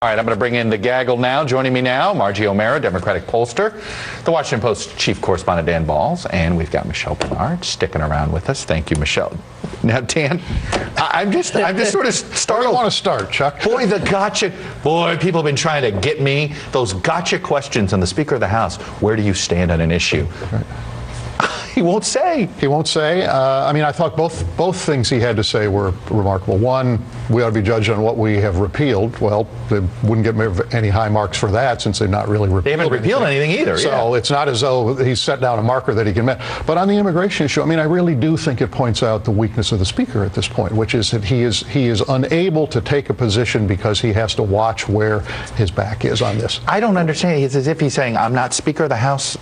All right, I'm going to bring in the gaggle now. Joining me now, Margie Omero, Democratic pollster, the Washington Post chief correspondent Dan Balls, and we've got Michelle Bernard sticking around with us. Thank you, Michelle. Now, Dan, I'm just sort of startled. I want to start, Chuck. Boy, the gotcha. Boy, people have been trying to get me. Those gotcha questions on the Speaker of the House. Where do you stand on an issue? Right. He won't say. He won't say. I mean, I thought both things he had to say were remarkable. One, we ought to be judged on what we have repealed. Well, they wouldn't get any high marks for that since they've not really repealed. They haven't repealed anything either. So it's not as though he's set down a marker that he can met. But on the immigration issue, I mean, I really do think it points out the weakness of the Speaker at this point, which is that he is unable to take a position because he has to watch where his back is on this. I don't understand. It's as if he's saying, I'm not Speaker of the House,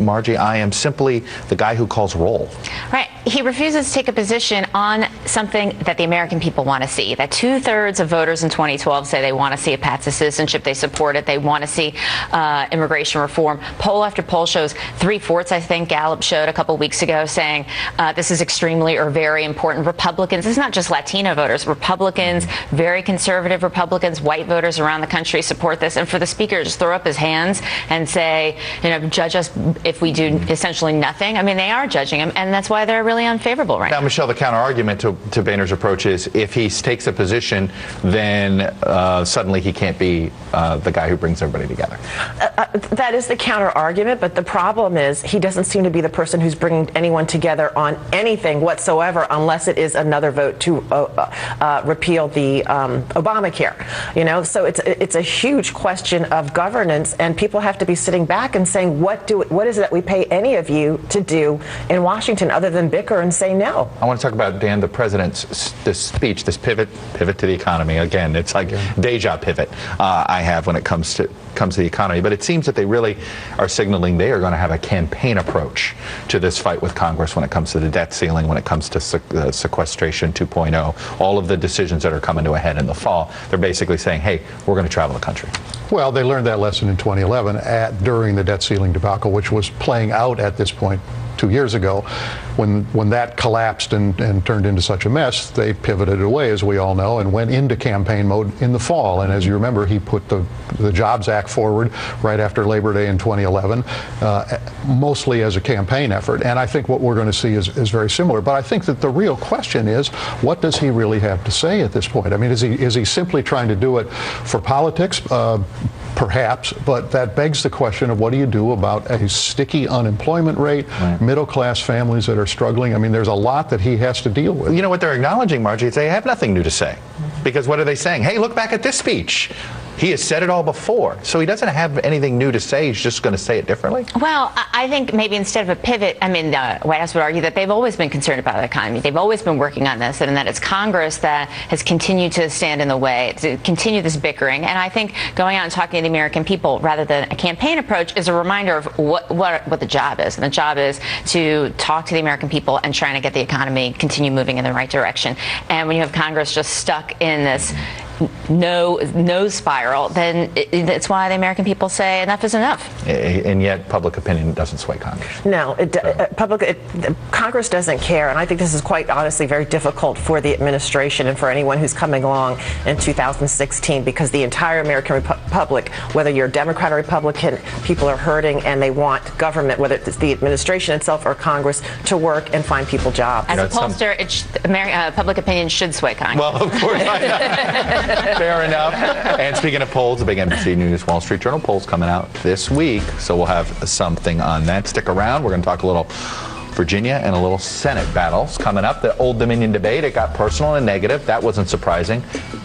Margie. I am simply the guy who calls roll. Right. He refuses to take a position on something that the American people want to see. That 2/3 of voters in 2012 say they want to see a path to citizenship. They support it. They want to see immigration reform. Poll after poll shows 3/4, I think, Gallup showed a couple weeks ago, saying this is extremely or very important. Republicans, it's not just Latino voters, Republicans, very conservative Republicans, white voters around the country support this. And for the Speaker to just throw up his hands and say, you know, judge us if we do essentially nothing. I mean, they are judging him, and that's why they're really unfavorable right now. Now, Michelle, the counter-argument to Boehner's approach is if he takes a position, then suddenly he can't be the guy who brings everybody together. That is the counter-argument, but the problem is he doesn't seem to be the person who's bringing anyone together on anything whatsoever unless it is another vote to repeal the Obamacare. You know, so it's a huge question of governance, and people have to be sitting back and saying, what is it that we pay any of you to do in Washington other than bicker and say no? I want to talk about, Dan, the president's this speech, this pivot to the economy. Again, it's like deja pivot I have when it comes to the economy. But it seems that they really are signaling they are going to have a campaign approach to this fight with Congress when it comes to the debt ceiling, when it comes to sequestration 2.0, all of the decisions that are coming to a head in the fall. They're basically saying, hey, we're going to travel the country. Well, they learned that lesson in 2011 during the debt ceiling debacle, which was playing out at this point 2 years ago. When that collapsed and turned into such a mess, they pivoted away, as we all know, and went into campaign mode in the fall. And as you remember, he put the Jobs Act forward right after Labor Day in 2011, mostly as a campaign effort. And I think what we're going to see is very similar. But I think that the real question is, what does he really have to say at this point? I mean, is he simply trying to do it for politics? Perhaps, but that begs the question of what do you do about a sticky unemployment rate, right, middle-class families that are struggling. I mean, there's a lot that he has to deal with. You know what they're acknowledging, Margie, is they have nothing new to say. Because what are they saying? Hey, look back at this speech. He has said it all before. So he doesn't have anything new to say. He's just going to say it differently? Well, I think maybe instead of a pivot, I mean, the White House would argue that they've always been concerned about the economy. They've always been working on this, and that it's Congress that has continued to stand in the way, to continue this bickering. And I think going out and talking to the American people rather than a campaign approach is a reminder of what the job is. And the job is to talk to the American people and trying to get the economy continue moving in the right direction. And when you have Congress just stuck in this no spiral, then it's why the American people say enough is enough. And yet public opinion doesn't sway Congress. No, Congress doesn't care, and I think this is quite honestly very difficult for the administration and for anyone who's coming along in 2016, because the entire American public, whether you're Democrat or Republican, people are hurting and they want government, whether it's the administration itself or Congress, to work and find people jobs. As a pollster, public opinion should sway Congress. Well, of course. Fair enough. And speaking of polls, the big NBC News Wall Street Journal poll's coming out this week, so we'll have something on that. Stick around. We're going to talk a little Virginia and a little Senate battles coming up. The Old Dominion debate, it got personal and negative. That wasn't surprising,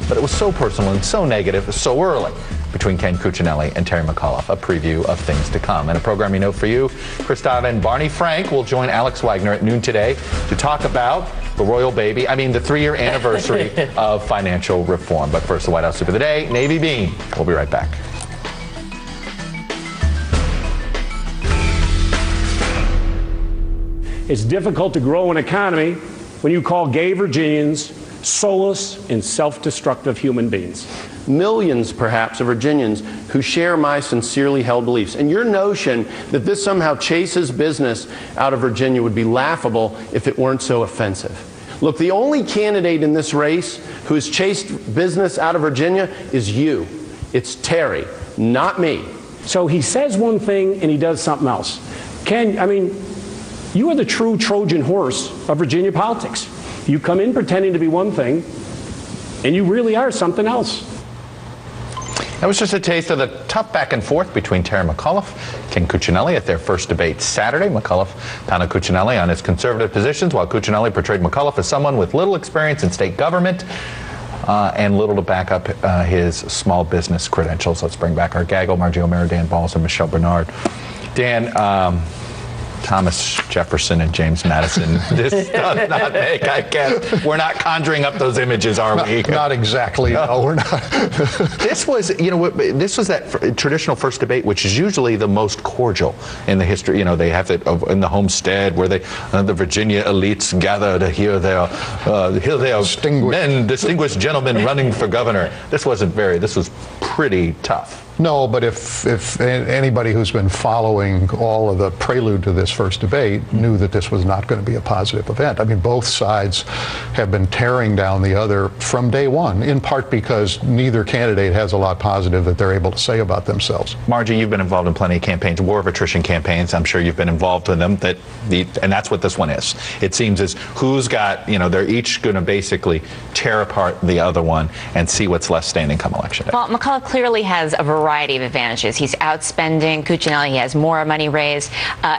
but it was so personal and so negative so early between Ken Cuccinelli and Terry McAuliffe. A preview of things to come. And a programming note for you, Chris Dodd and Barney Frank will join Alex Wagner at noon today to talk about the royal baby, the 3-year anniversary of financial reform. But first, the White House Soup of the Day, Navy Bean. We'll be right back. It's difficult to grow an economy when you call gay Virginians soulless and self-destructive human beings. Millions, perhaps, of Virginians who share my sincerely held beliefs. And your notion that this somehow chases business out of Virginia would be laughable if it weren't so offensive. Look, the only candidate in this race who has chased business out of Virginia is you. It's Terry, not me. So he says one thing and he does something else. You are the true Trojan horse of Virginia politics. You come in pretending to be one thing, and you really are something else. That was just a taste of the tough back and forth between Terry McAuliffe, Ken Cuccinelli at their first debate Saturday. McAuliffe pounded Cuccinelli on his conservative positions, while Cuccinelli portrayed McAuliffe as someone with little experience in state government and little to back up his small business credentials. Let's bring back our gaggle, Margie Omero, Dan Balls, and Michelle Bernard. Dan, Thomas Jefferson and James Madison. This does not make, I guess. We're not conjuring up those images, are we? Not exactly. No, we're not. This was, this was that traditional first debate, which is usually the most cordial in the history. They have it in the homestead where the Virginia elites gather to hear their distinguished gentlemen running for governor. This was pretty tough. No, but if anybody who's been following all of the prelude to this first debate knew that this was not going to be a positive event. I mean, both sides have been tearing down the other from day one, in part because neither candidate has a lot positive that they're able to say about themselves. Margie, you've been involved in plenty of campaigns, war of attrition campaigns. I'm sure you've been involved in them. And that's what this one is. It seems as who's got, they're each going to basically tear apart the other one and see what's left standing come election day. Well, McAuliffe clearly has a variety of advantages. He's outspending Cuccinelli. He has more money raised.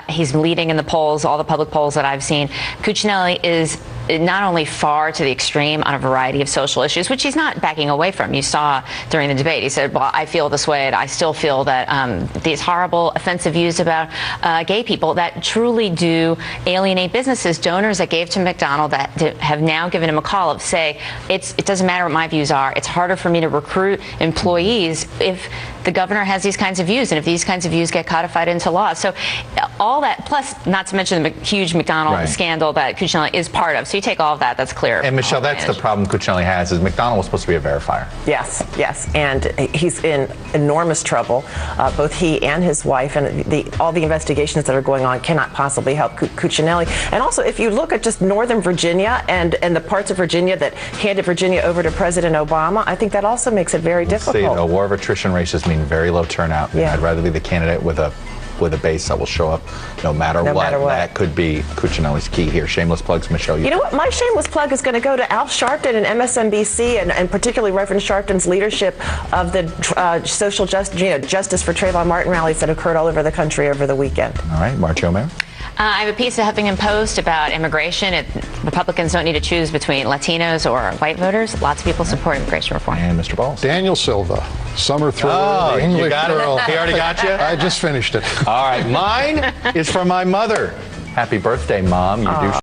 He's leading in the polls, all the public polls that I've seen. Cuccinelli is not only far to the extreme on a variety of social issues, which he's not backing away from. You saw during the debate, he said, well, I feel this way, and I still feel that these horrible, offensive views about gay people that truly do alienate businesses. Donors that gave to McDonald that have now given to McAuliffe say, it doesn't matter what my views are. It's harder for me to recruit employees if the governor has these kinds of views, and if these kinds of views get codified into law. So all that, plus not to mention the huge McDonald scandal that Cuccinelli is part of. So you take all of that, that's clear. And Michelle, that's the problem Cuccinelli has, is McDonald was supposed to be a verifier. Yes, and he's in enormous trouble. Both he and his wife, and all the investigations that are going on cannot possibly help Cuccinelli. And also, if you look at just Northern Virginia and the parts of Virginia that handed Virginia over to President Obama, I think that also makes it very difficult. See, a war of attrition races mean very low turnout. Yeah. I'd rather be the candidate with a base that will show up no matter what. That could be Cuccinelli's key here. Shameless plugs, Michelle. You know what? My shameless plug is going to go to Al Sharpton and MSNBC, and particularly Reverend Sharpton's leadership of the social justice for Trayvon Martin rallies that occurred all over the country over the weekend. All right, Margie Omero. I have a piece of Huffington Post about immigration. Republicans don't need to choose between Latinos or white voters. Lots of people support immigration reform. And Mr. Balls. Daniel Silva, summer thriller, Oh, the English you got girl. it? He already got you? I just finished it. All right, mine is for my mother. Happy birthday, Mom. You do